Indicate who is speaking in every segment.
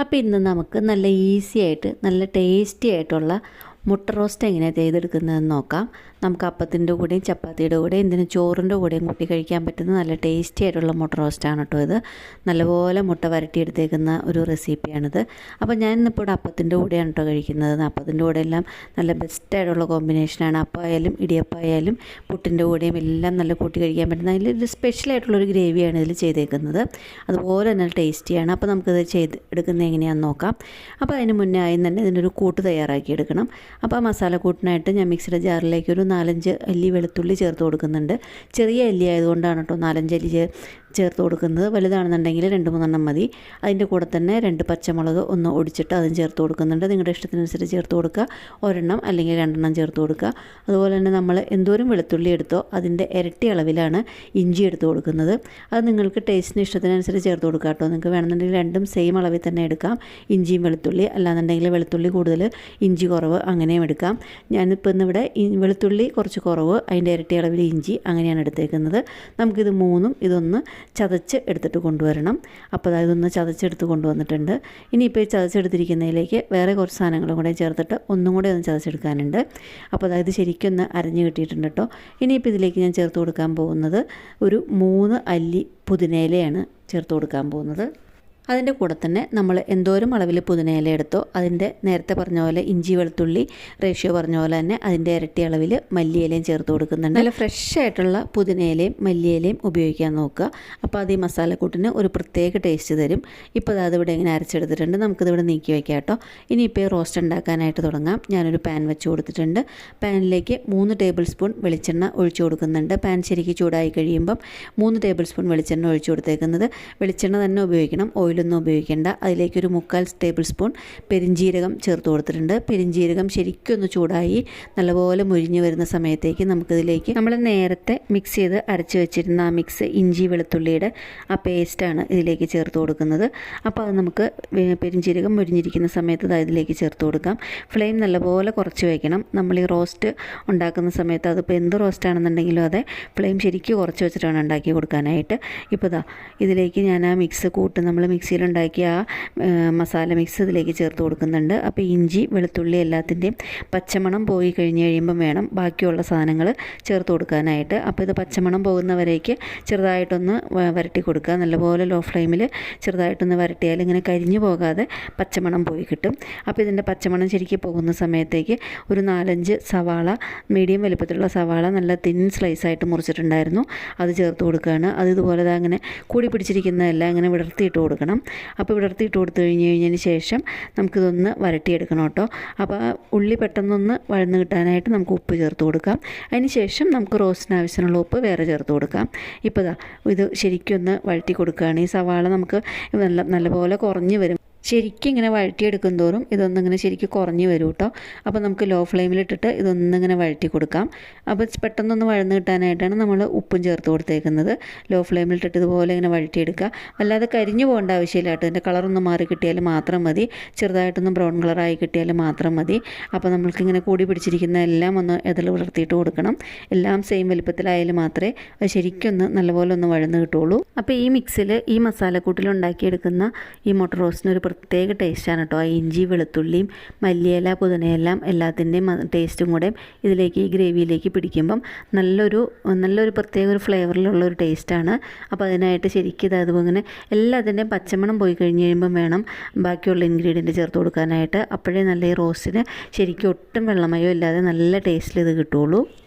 Speaker 1: അപ്പോൾ ഇന്ന് നമുക്ക് നല്ല ഈസി ആയിട്ട് നല്ല ടേസ്റ്റി ആയിട്ടുള്ള മുട്ട റോസ്റ്റ് എങ്ങനെയാണ് ചെയ്തെടുക്കുന്നതെന്ന് നോക്കാം. നമുക്ക് അപ്പത്തിൻ്റെ കൂടെയും ചപ്പാത്തിയുടെ കൂടെയും എന്തിനും ചോറിൻ്റെ കൂടെയും കൂട്ടി കഴിക്കാൻ പറ്റുന്ന നല്ല ടേസ്റ്റി ആയിട്ടുള്ള മുട്ട റോസ്റ്റാണ് കേട്ടോ ഇത്. നല്ലപോലെ മുട്ട വരട്ടിയെടുത്തേക്കുന്ന ഒരു റെസിപ്പിയാണിത്. അപ്പോൾ ഞാൻ ഇന്നിപ്പോൾ ഇവിടെ അപ്പത്തിൻ്റെ കൂടെയാണ് കേട്ടോ കഴിക്കുന്നത്. അപ്പത്തിൻ്റെ കൂടെ എല്ലാം നല്ല ബെസ്റ്റായിട്ടുള്ള കോമ്പിനേഷനാണ്. അപ്പമായാലും ഇടിയപ്പമായാലും പുട്ടിൻ്റെ കൂടെയും എല്ലാം നല്ല കൂട്ടി കഴിക്കാൻ പറ്റുന്ന അതിലൊരു സ്പെഷ്യലായിട്ടുള്ളൊരു ഗ്രേവിയാണ് ഇതിൽ ചെയ്തേക്കുന്നത്. അതുപോലെ തന്നെ ടേസ്റ്റിയാണ്. അപ്പോൾ നമുക്കിത് എടുക്കുന്നത് എങ്ങനെയാണെന്ന് നോക്കാം. അപ്പോൾ അതിന് മുന്നേ ആയി തന്നെ ഇതിനൊരു കൂട്ട് തയ്യാറാക്കിയെടുക്കണം. അപ്പോൾ ആ മസാലക്കൂട്ടിനായിട്ട് ഞാൻ മിക്സിയുടെ ജാറിലേക്ക് ഒരു 4-5 അല്ലി വെളുത്തുള്ളി ചേർത്ത് കൊടുക്കുന്നുണ്ട്. ചെറിയ അല്ലി ആയതുകൊണ്ടാണ് കേട്ടോ 4-5 അല്ലി ചേർത്ത് കൊടുക്കുന്നത്. വലുതാണെന്നുണ്ടെങ്കിൽ 2-3 മതി. അതിൻ്റെ കൂടെ തന്നെ 2 പച്ചമുളക് ഒന്ന് ഒടിച്ചിട്ട് അതും ചേർത്ത് കൊടുക്കുന്നുണ്ട്. നിങ്ങളുടെ ഇഷ്ടത്തിനനുസരിച്ച് ചേർത്ത് കൊടുക്കുക. ഒരെണ്ണം അല്ലെങ്കിൽ 2 ചേർത്ത് കൊടുക്കുക. അതുപോലെ തന്നെ നമ്മൾ എന്തോരം വെളുത്തുള്ളി എടുത്തോ അതിൻ്റെ ഇരട്ടി അളവിലാണ് ഇഞ്ചി എടുത്ത് കൊടുക്കുന്നത്. അത് നിങ്ങൾക്ക് ടേസ്റ്റിന് ഇഷ്ടത്തിനനുസരിച്ച് ചേർത്ത് കൊടുക്കുക കേട്ടോ. നിങ്ങൾക്ക് വേണമെന്നുണ്ടെങ്കിൽ രണ്ടും സെയിം അളവിൽ തന്നെ എടുക്കാം, ഇഞ്ചിയും വെളുത്തുള്ളി. അല്ലാന്നുണ്ടെങ്കിൽ വെളുത്തുള്ളി കൂടുതൽ ഇഞ്ചി കുറവ് അങ്ങനെയും എടുക്കാം. ഞാനിപ്പോൾ ഇന്നിവിടെ വെളുത്തുള്ളി കുറച്ച് കുറവ്, അതിൻ്റെ ഇരട്ടി അളവിൽ ഇഞ്ചി അങ്ങനെയാണ് എടുത്തേക്കുന്നത്. നമുക്കിത് മൂന്നും ഇതൊന്ന് ചതച്ച് എടുത്തിട്ട് കൊണ്ടുവരണം. അപ്പോൾ ഇതൊന്ന് ചതച്ചെടുത്ത് കൊണ്ടുവന്നിട്ടുണ്ട്. ഇനിയിപ്പോൾ ഈ ചതച്ചെടുത്തിരിക്കുന്നതിലേക്ക് വേറെ കുറച്ച് സാധനങ്ങളും കൂടെ ചേർത്തിട്ട് ഒന്നും കൂടെ ഒന്ന് ചതച്ചെടുക്കാനുണ്ട്. അപ്പോൾ അതായത് ശരിക്കൊന്ന് അരഞ്ഞ് കിട്ടിയിട്ടുണ്ട് കേട്ടോ. ഇനിയിപ്പോൾ ഇതിലേക്ക് ഞാൻ ചേർത്ത് കൊടുക്കാൻ പോകുന്നത് ഒരു 3 അല്ലി പുതിനയിലയാണ് ചേർത്ത് കൊടുക്കാൻ പോകുന്നത്. അതിൻ്റെ കൂടെ തന്നെ നമ്മൾ എന്തോരം അളവിൽ പുതിനയില എടുത്തോ അതിൻ്റെ നേരത്തെ പറഞ്ഞ പോലെ ഇഞ്ചി വെളുത്തുള്ളി റേഷ്യോ പറഞ്ഞ പോലെ തന്നെ അതിൻ്റെ ഇരട്ടി അളവിൽ മല്ലിയിലയും ചേർത്ത് കൊടുക്കുന്നുണ്ട്. നല്ല ഫ്രഷ് ആയിട്ടുള്ള പുതിനയിലയും മല്ലിയിലയും ഉപയോഗിക്കാൻ നോക്കുക. അപ്പോൾ അത് ഈ മസാലക്കൂട്ടിന് ഒരു പ്രത്യേക ടേസ്റ്റ് തരും. ഇപ്പോൾ അതിവിടെ ഇങ്ങനെ അരച്ചെടുത്തിട്ടുണ്ട്. നമുക്കിതിവിടെ നീക്കി വയ്ക്കാം കേട്ടോ. ഇനിയിപ്പോൾ റോസ്റ്റ് ഉണ്ടാക്കാനായിട്ട് തുടങ്ങാം. ഞാനൊരു പാൻ വെച്ച് കൊടുത്തിട്ടുണ്ട്. പാനിലേക്ക് 3 ടേബിൾ സ്പൂൺ വെളിച്ചെണ്ണ ഒഴിച്ചു കൊടുക്കുന്നുണ്ട്. പാൻ ശരിക്കും ചൂടായി കഴിയുമ്പം 3 ടേബിൾ സ്പൂൺ വെളിച്ചെണ്ണ ഒഴിച്ചു കൊടുത്തേക്കുന്നത്. വെളിച്ചെണ്ണ തന്നെ ഉപയോഗിക്കണം, ഓയിലൊന്നും ഉപയോഗിക്കേണ്ട. അതിലേക്കൊരു 3/4 ടേബിൾ സ്പൂൺ പെരിഞ്ജീരകം ചേർത്ത് കൊടുത്തിട്ടുണ്ട്. പെരിഞ്ജീരകം ശരിക്കും ഒന്ന് ചൂടായി നല്ലപോലെ മുരിഞ്ഞ് വരുന്ന സമയത്തേക്ക് നമുക്കിതിലേക്ക് നമ്മൾ നേരത്തെ മിക്സ് ചെയ്ത് അരച്ച് വെച്ചിരുന്ന ആ മിക്സ് ഇഞ്ചി വെളുത്തുള്ളിയുടെ ആ പേസ്റ്റാണ് ഇതിലേക്ക് ചേർത്ത് കൊടുക്കുന്നത്. അപ്പോൾ അത് നമുക്ക് പെരിഞ്ജീരകം മുരിഞ്ഞിരിക്കുന്ന സമയത്ത് ഇതിലേക്ക് ചേർത്ത് കൊടുക്കാം. ഫ്ലെയിം നല്ലപോലെ കുറച്ച് വയ്ക്കണം. നമ്മൾ ഈ റോസ്റ്റ് ഉണ്ടാക്കുന്ന സമയത്ത് അതിപ്പോൾ എന്ത് റോസ്റ്റ് ആണെന്നുണ്ടെങ്കിലും അതെ ഫ്ലെയിം ശരിക്കും കുറച്ച് വെച്ചിട്ടാണ് ഉണ്ടാക്കി കൊടുക്കാനായിട്ട്. ഇപ്പോൾ ഇതിലേക്ക് ഞാൻ ആ മിക്സ് നമ്മൾ മിക്സിയിലുണ്ടാക്കിയ ആ മസാല മിക്സ് ഇതിലേക്ക് ചേർത്ത് കൊടുക്കുന്നുണ്ട്. അപ്പോൾ ഇഞ്ചി വെളുത്തുള്ളി എല്ലാത്തിൻ്റെയും പച്ചമണം പോയി കഴിഞ്ഞ് കഴിയുമ്പം വേണം ബാക്കിയുള്ള സാധനങ്ങൾ ചേർത്ത് കൊടുക്കാനായിട്ട്. അപ്പോൾ ഇത് പച്ചമണം പോകുന്നവരേക്ക് ചെറുതായിട്ടൊന്ന് വരട്ടി കൊടുക്കുക. നല്ലപോലെ ലോ ഫ്ലെയിമിൽ ചെറുതായിട്ടൊന്ന് വരട്ടിയാൽ ഇങ്ങനെ കരിഞ്ഞു പോകാതെ പച്ചമണം പോയി കിട്ടും. അപ്പോൾ ഇതിൻ്റെ പച്ചമണം ശരിക്കും പോകുന്ന സമയത്തേക്ക് ഒരു 4-5 സവാള, മീഡിയം വലുപ്പത്തിലുള്ള സവാള നല്ല തിൻ സ്ലൈസായിട്ട് മുറിച്ചിട്ടുണ്ടായിരുന്നു, അത് ചേർത്ത് കൊടുക്കുകയാണ്. അത് ഇതുപോലെ അങ്ങനെ കൂടി പിടിച്ചിരിക്കുന്നതെല്ലാം ഇങ്ങനെ വിടർത്തിയിട്ട് കൊടുക്കണം. അപ്പോൾ വിടർത്തിയിട്ട് കൊടുത്തു കഴിഞ്ഞതിന് ശേഷം നമുക്കിതൊന്ന് വരട്ടിയെടുക്കണം കേട്ടോ. അപ്പോൾ ഉള്ളി പെട്ടെന്നൊന്ന് വഴന്ന് കിട്ടാനായിട്ട് നമുക്ക് ഉപ്പ് ചേർത്ത് കൊടുക്കാം. അതിന് ശേഷം നമുക്ക് റോസ്റ്റിന് ആവശ്യമുള്ള ഉപ്പ് വേറെ ചേർത്ത് കൊടുക്കാം. ഇപ്പോൾ ഇത് ശരിക്കും ഒന്ന് വഴറ്റി കൊടുക്കുകയാണ്. ഈ സവാള നമുക്ക് നല്ലപോലെ കുറഞ്ഞ് വരും. ശരിക്കും ഇങ്ങനെ വഴറ്റിയെടുക്കും തോറും ഇതൊന്നിങ്ങനെ ശരിക്കും കുറഞ്ഞ് വരും കേട്ടോ. അപ്പോൾ നമുക്ക് ലോ ഫ്ലെയിമിലിട്ടിട്ട് ഇതൊന്നിങ്ങനെ വഴറ്റി കൊടുക്കാം. അപ്പോൾ പെട്ടെന്നൊന്ന് വഴന്ന് കിട്ടാനായിട്ടാണ് നമ്മൾ ഉപ്പും ചേർത്ത് കൊടുത്തേക്കുന്നത്. ലോ ഫ്ലെയിമിലിട്ടിട്ട് ഇതുപോലെ ഇങ്ങനെ വഴറ്റിയെടുക്കുക. അല്ലാതെ കരിഞ്ഞു പോകേണ്ട ആവശ്യമില്ല കേട്ടോ. ഇതിൻ്റെ കളറൊന്ന് മാറി കിട്ടിയാൽ മാത്രം മതി. ചെറുതായിട്ടൊന്ന് ബ്രൗൺ കളറായി കിട്ടിയാൽ മാത്രം മതി. അപ്പോൾ നമ്മൾക്കിങ്ങനെ കൂടി പിടിച്ചിരിക്കുന്ന എല്ലാം ഒന്ന് ഇതിൽ വിടർത്തിയിട്ട് കൊടുക്കണം. എല്ലാം സെയിം വലുപ്പത്തിലായാലും മാത്രമേ അത് ശരിക്കൊന്ന് നല്ലപോലെ ഒന്ന് വഴന്ന് കിട്ടുള്ളൂ. അപ്പോൾ ഈ മിക്സിൽ ഈ മസാലക്കൂട്ടിൽ ഉണ്ടാക്കിയെടുക്കുന്ന ഈ മുട്ട റോസ്റ്റിന് ഒരു പ്രത്യേക ടേസ്റ്റാണ് കേട്ടോ. ഇഞ്ചി വെളുത്തുള്ളിയും മല്ലിയില പുതിനയെല്ലാം എല്ലാത്തിൻ്റെയും ടേസ്റ്റും കൂടെ ഇതിലേക്ക് ഈ ഗ്രേവിയിലേക്ക് പിടിക്കുമ്പം നല്ലൊരു പ്രത്യേക ഒരു ഫ്ലേവറിലുള്ളൊരു ടേസ്റ്റാണ്. അപ്പോൾ അതിനായിട്ട് ശരിക്കും അതുപോലെ എല്ലാത്തിൻ്റെയും പച്ചമണം പോയി കഴിഞ്ഞ് കഴിയുമ്പം വേണം ബാക്കിയുള്ള ഇൻഗ്രീഡിയൻറ്റ് ചേർത്ത് കൊടുക്കാനായിട്ട്. അപ്പോഴേ നല്ല ഈ റോസ്റ്റിന് ശരിക്കും ഒട്ടും വെള്ളമയോ ഇല്ലാതെ നല്ല ടേസ്റ്റിൽ ഇത് കിട്ടുള്ളൂ.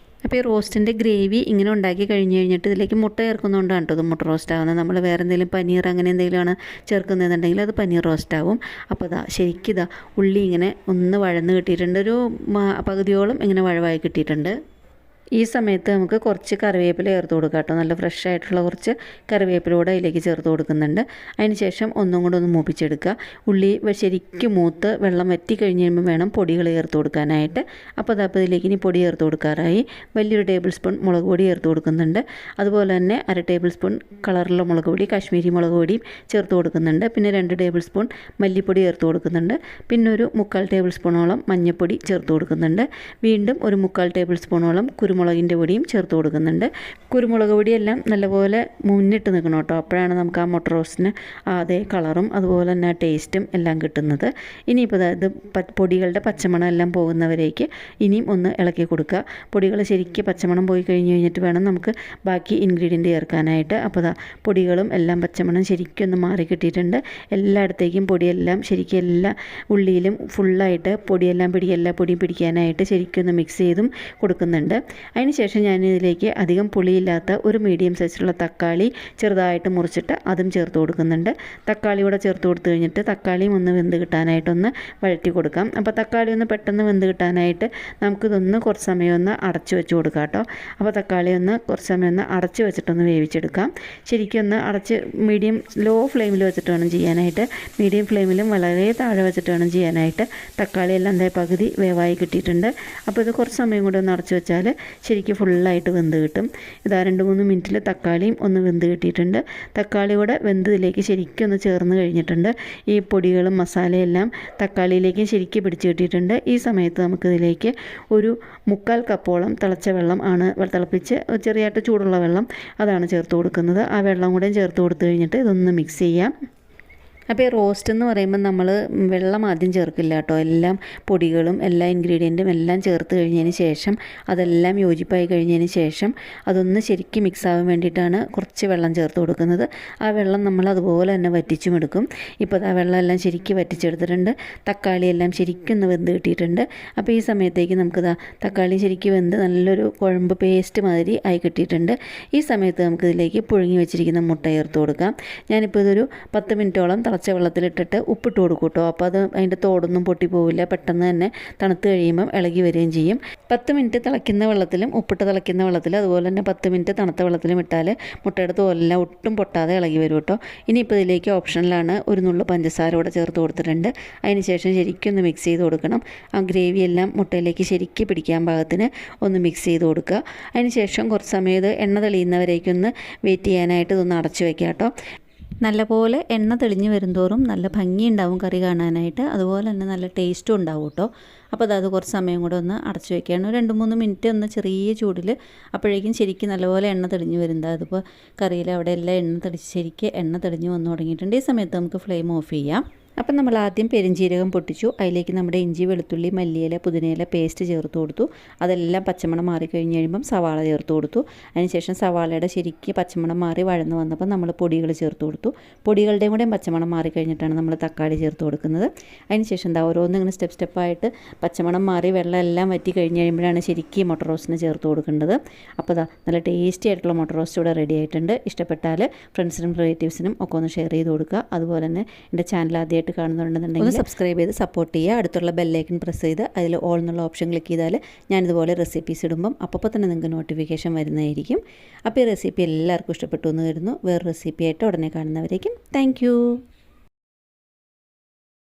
Speaker 1: അപ്പോൾ ഈ റോസ്റ്റിൻ്റെ ഗ്രേവി ഇങ്ങനെ ഉണ്ടാക്കി കഴിഞ്ഞിട്ട് ഇതിലേക്ക് മുട്ട ചേർക്കുന്നതുകൊണ്ടാണ് കേട്ടോ ഇത് മുട്ട റോസ്റ്റ് ആകുന്നത്. നമ്മൾ വേറെ എന്തെങ്കിലും പനീർ അങ്ങനെ എന്തെങ്കിലുമാണ് ചേർക്കുന്നതെന്നുണ്ടെങ്കിൽ അത് പനീർ റോസ്റ്റ് ആവും. അപ്പോൾ ശരിക്കും ഉള്ളി ഇങ്ങനെ ഒന്ന് വഴന്ന് കിട്ടിയിട്ടുണ്ട്. ഒരു പകുതിയോളം ഇങ്ങനെ വഴവായി കിട്ടിയിട്ടുണ്ട്. ഈ സമയത്ത് നമുക്ക് കുറച്ച് കറിവേപ്പില ചേർത്ത് കൊടുക്കാം കേട്ടോ. നല്ല ഫ്രഷ് ആയിട്ടുള്ള കുറച്ച് കറിവേപ്പില കൂടെ അതിലേക്ക് ചേർത്ത് കൊടുക്കുന്നുണ്ട്. അതിന് ശേഷം ഒന്നും കൂടെ ഒന്ന് മൂപ്പിച്ചെടുക്കുക. ഉള്ളി ശരിക്കും മൂത്ത് വെള്ളം വറ്റി കഴിഞ്ഞ് കഴിയുമ്പോൾ വേണം പൊടികൾ ചേർത്ത് കൊടുക്കാനായിട്ട്. അപ്പോൾ ഇതിലേക്ക് ഇനി പൊടി ചേർത്ത് കൊടുക്കാറായി. വലിയൊരു ടേബിൾ സ്പൂൺ മുളക് പൊടി ചേർത്ത് കൊടുക്കുന്നുണ്ട്. അതുപോലെ തന്നെ 1/2 ടേബിൾ സ്പൂൺ കളറുള്ള മുളക് പൊടി, കാശ്മീരി മുളക് പൊടിയും ചേർത്ത് കൊടുക്കുന്നുണ്ട്. പിന്നെ 2 ടേബിൾ സ്പൂൺ മല്ലിപ്പൊടി ചേർത്ത് കൊടുക്കുന്നുണ്ട്. പിന്നെ ഒരു 3/4 ടേബിൾ സ്പൂണോളം മഞ്ഞൾപ്പൊടി ചേർത്ത് കൊടുക്കുന്നുണ്ട്. വീണ്ടും ഒരു 3/4 ടേബിൾ സ്പൂണോളം കുരുമുളക് കുരുമുളകിൻ്റെ പൊടിയും ചേർത്ത് കൊടുക്കുന്നുണ്ട്. കുരുമുളക് പൊടിയെല്ലാം നല്ലപോലെ മുന്നിട്ട് നിൽക്കണം കേട്ടോ. അപ്പോഴാണ് നമുക്ക് ആ മുട്ട റോസ്റ്റിന് അതേ കളറും അതുപോലെ തന്നെ ടേസ്റ്റും എല്ലാം കിട്ടുന്നത്. ഇനിയിപ്പോൾ ഇത് പൊടികളുടെ പച്ചമണം എല്ലാം പോകുന്നവരേക്ക് ഇനിയും ഒന്ന് ഇളക്കി കൊടുക്കുക. പൊടികൾ ശരിക്കും പച്ചമണം പോയി കഴിഞ്ഞിട്ട് വേണം നമുക്ക് ബാക്കി ഇൻഗ്രീഡിയൻറ്റ് ചേർക്കാനായിട്ട്. അപ്പോൾ പൊടികളും എല്ലാം പച്ചമണം ശരിക്കും ഒന്ന് മാറി കിട്ടിയിട്ടുണ്ട്. എല്ലായിടത്തേക്കും പൊടിയെല്ലാം ശരിക്കും എല്ലാ ഉള്ളിയിലും ഫുള്ളായിട്ട് പൊടിയും പിടിക്കാനായിട്ട് ശരിക്കും ഒന്ന് മിക്സ് ചെയ്തും കൊടുക്കുന്നുണ്ട്. അതിനുശേഷം ഞാനിതിലേക്ക് അധികം പുളിയില്ലാത്ത ഒരു മീഡിയം സൈസിലുള്ള തക്കാളി ചെറുതായിട്ട് മുറിച്ചിട്ട് അതും ചേർത്ത് കൊടുക്കുന്നുണ്ട്. തക്കാളി കൂടെ ചേർത്ത് കൊടുത്തു കഴിഞ്ഞിട്ട് തക്കാളിയും ഒന്ന് വെന്ത് കിട്ടാനായിട്ടൊന്ന് വഴറ്റി കൊടുക്കാം. അപ്പോൾ തക്കാളി ഒന്ന് പെട്ടെന്ന് വെന്ത് കിട്ടാനായിട്ട് നമുക്കിതൊന്ന് കുറച്ച് സമയം ഒന്ന് അടച്ചു വെച്ച് കൊടുക്കാം കേട്ടോ. അപ്പോൾ തക്കാളി ഒന്ന് കുറച്ച് സമയം ഒന്ന് അടച്ചു വെച്ചിട്ടൊന്ന് വേവിച്ചെടുക്കാം. ശരിക്കും ഒന്ന് അടച്ച് ലോ ഫ്ലെയിമിൽ വെച്ചിട്ട് വേണം ചെയ്യാനായിട്ട്. മീഡിയം ഫ്ലെയിമിലും വളരെ താഴെ വെച്ചിട്ട് വേണം ചെയ്യാനായിട്ട്. തക്കാളി എല്ലാം പകുതി വേവായി കിട്ടിയിട്ടുണ്ട്. അപ്പോൾ ഇത് കുറച്ച് സമയം കൂടി ഒന്ന് അടച്ചു വെച്ചാൽ ശരിക്കും ഫുള്ളായിട്ട് വെന്ത് കിട്ടും. ഇതാ 2-3 മിനിറ്റിൽ തക്കാളിയും ഒന്ന് വെന്ത് കിട്ടിയിട്ടുണ്ട്. തക്കാളി കൂടെ വെന്തതിലേക്ക് ശരിക്കും ഒന്ന് ചേർന്ന് കഴിഞ്ഞിട്ടുണ്ട്. ഈ പൊടികളും മസാലയെല്ലാം തക്കാളിയിലേക്ക് ശരിക്കും പിടിച്ച് കിട്ടിയിട്ടുണ്ട്. ഈ സമയത്ത് നമുക്കിതിലേക്ക് ഒരു 3/4 കപ്പോളം തിളച്ച വെള്ളം ആണ് തിളപ്പിച്ച് ചെറിയായിട്ട് ചൂടുള്ള വെള്ളം അതാണ് ചേർത്ത് കൊടുക്കുന്നത്. ആ വെള്ളം കൂടെ ചേർത്ത് കൊടുത്തു കഴിഞ്ഞിട്ട് ഇതൊന്ന് മിക്സ് ചെയ്യാം. അപ്പോൾ ഈ റോസ്റ്റ് എന്ന് പറയുമ്പോൾ നമ്മൾ വെള്ളം ആദ്യം ചേർക്കില്ല കേട്ടോ. എല്ലാം പൊടികളും എല്ലാ ഇൻഗ്രീഡിയൻറ്റും എല്ലാം ചേർത്ത് കഴിഞ്ഞതിന് ശേഷം അതെല്ലാം യോജിപ്പായി കഴിഞ്ഞതിന് ശേഷം അതൊന്ന് ശരിക്കും മിക്സ് ആവാൻ വേണ്ടിയിട്ടാണ് കുറച്ച് വെള്ളം ചേർത്ത് കൊടുക്കുന്നത്. ആ വെള്ളം നമ്മൾ അതുപോലെ തന്നെ വറ്റിച്ചും എടുക്കും. ഇപ്പോൾ ആ വെള്ളം എല്ലാം ശരിക്കും വറ്റിച്ചെടുത്തിട്ടുണ്ട്. തക്കാളി എല്ലാം ശരിക്കും ഒന്ന് വെന്ത് കിട്ടിയിട്ടുണ്ട്. അപ്പോൾ ഈ സമയത്തേക്ക് നമുക്കിതാ തക്കാളി ശരിക്കും വെന്ത് നല്ലൊരു കുഴമ്പ് പേസ്റ്റ് മാതിരി ആയി കിട്ടിയിട്ടുണ്ട്. ഈ സമയത്ത് നമുക്കിതിലേക്ക് പുഴുങ്ങി വെച്ചിരിക്കുന്ന മുട്ട ചേർത്ത് കൊടുക്കാം. ഞാനിപ്പോൾ ഇതൊരു 10 മിനിറ്റോളം തിളച്ച വെള്ളത്തിലിട്ടിട്ട് ഉപ്പിട്ട് കൊടുക്കും കേട്ടോ. അപ്പോൾ അത് അതിൻ്റെ തോടൊന്നും പൊട്ടിപ്പോവില്ല. പെട്ടെന്ന് തന്നെ തണുത്ത് കഴിയുമ്പം ഇളകി വരികയും ചെയ്യും. 10 മിനിറ്റ് തിളയ്ക്കുന്ന വെള്ളത്തിലും ഉപ്പിട്ട് തിളയ്ക്കുന്ന വെള്ളത്തിലും അതുപോലെ തന്നെ 10 മിനിറ്റ് തണുത്ത വെള്ളത്തിലും ഇട്ടാൽ മുട്ടയുടെ തോലെല്ലാം ഒട്ടും പൊട്ടാതെ ഇളകി വരും കേട്ടോ. ഇനിയിപ്പോൾ ഇതിലേക്ക് ഓപ്ഷനിലാണ് ഒരു നുള്ളു പഞ്ചസാര കൂടെ ചേർത്ത് കൊടുത്തിട്ടുണ്ട്. അതിന് ശേഷം ശരിക്കും ഒന്ന് മിക്സ് ചെയ്ത് കൊടുക്കണം. ആ ഗ്രേവി എല്ലാം മുട്ടയിലേക്ക് ശരിക്കും പിടിക്കാൻ പാകത്തിന് ഒന്ന് മിക്സ് ചെയ്ത് കൊടുക്കുക. അതിന് ശേഷം കുറച്ച് സമയം ഇത് എണ്ണ തെളിയുന്നവരേക്കൊന്ന് വെയിറ്റ് ചെയ്യാനായിട്ട് ഇതൊന്ന് അടച്ചു വയ്ക്കാം കേട്ടോ. നല്ലപോലെ എണ്ണ തെളിഞ്ഞ് വരുന്തോറും നല്ല ഭംഗിയുണ്ടാവും കറി കാണാനായിട്ട്. അതുപോലെ തന്നെ നല്ല ടേസ്റ്റും ഉണ്ടാവും കേട്ടോ. അപ്പോൾ അത് കുറച്ച് സമയം കൂടെ ഒന്ന് അടച്ചു വയ്ക്കുകയാണ്. 2-3 മിനിറ്റ് ഒന്ന് ചെറിയ ചൂടിൽ അപ്പോഴേക്കും ശരിക്കും നല്ലപോലെ എണ്ണ തെളിഞ്ഞ് വരുന്നത്. അതിപ്പോൾ കറിയിൽ അവിടെ എല്ലാം എണ്ണ തെളിഞ്ഞ് വന്നു തുടങ്ങിയിട്ടുണ്ട്. ഈ സമയത്ത് നമുക്ക് ഫ്ലെയിം ഓഫ് ചെയ്യാം. അപ്പം നമ്മൾ ആദ്യം പെരുംജീരകം പൊട്ടിച്ചു. അതിലേക്ക് നമ്മുടെ ഇഞ്ചി, വെളുത്തുള്ളി, മല്ലിയില, പുതിനയില പേസ്റ്റ് ചേർത്ത് കൊടുത്തു. അതെല്ലാം പച്ചമണം മാറിക്കഴിഞ്ഞ് കഴിയുമ്പം സവാള ചേർത്ത് കൊടുത്തു. അതിനുശേഷം സവാളയുടെ ശരിക്കും പച്ചമണം മാറി വഴന്ന് വന്നപ്പോൾ നമ്മൾ പൊടികൾ ചേർത്ത് കൊടുത്തു. പൊടികളുടെയും കൂടെയും പച്ചമണം മാറിക്കഴിഞ്ഞിട്ടാണ് നമ്മൾ തക്കാളി ചേർത്ത് കൊടുക്കുന്നത്. അതിനുശേഷം ഓരോന്നും ഇങ്ങനെ സ്റ്റെപ്പായിട്ട് പച്ചമണം മാറി വെള്ളം എല്ലാം വറ്റി കഴിഞ്ഞ് കഴിയുമ്പോഴാണ് ശരിക്കും മുട്ട റോസ്റ്റിന് ചേർത്ത് കൊടുക്കേണ്ടത്. അപ്പോൾ നല്ല ടേസ്റ്റി ആയിട്ടുള്ള മുട്ട റോസ്റ്റ് ഇവിടെ റെഡി ആയിട്ടുണ്ട്. ഇഷ്ടപ്പെട്ടാൽ ഫ്രണ്ട്സിനും റിലേറ്റീവ്സിനും ഒക്കെ ഒന്ന് ഷെയർ ചെയ്ത് കൊടുക്കുക. അതുപോലെ തന്നെ എൻ്റെ ചാനൽ ആദ്യമായിട്ട് കാണുന്നുണ്ടെന്നുണ്ടെങ്കിൽ ഒന്ന് സബ്സ്ക്രൈബ് ചെയ്ത് സപ്പോർട്ട് ചെയ്യുക. അടുത്തുള്ള ബെല്ലൈക്കൺ പ്രസ് ചെയ്ത് അതിൽ ഓൾ എന്നുള്ള ഓപ്ഷൻ ക്ലിക്ക് ചെയ്താൽ ഞാനിതുപോലെ റെസിപ്പീസ് ഇടുമ്പം അപ്പോൾ തന്നെ നിങ്ങൾക്ക് നോട്ടിഫിക്കേഷൻ വരുന്നതായിരിക്കും. അപ്പോൾ ഈ റെസിപ്പി എല്ലാവർക്കും ഇഷ്ടപ്പെട്ടു എന്ന് കരുതുന്നു. വേറെ റെസിപ്പി ആയിട്ട് ഉടനെ കാണുന്നവരേക്കും താങ്ക്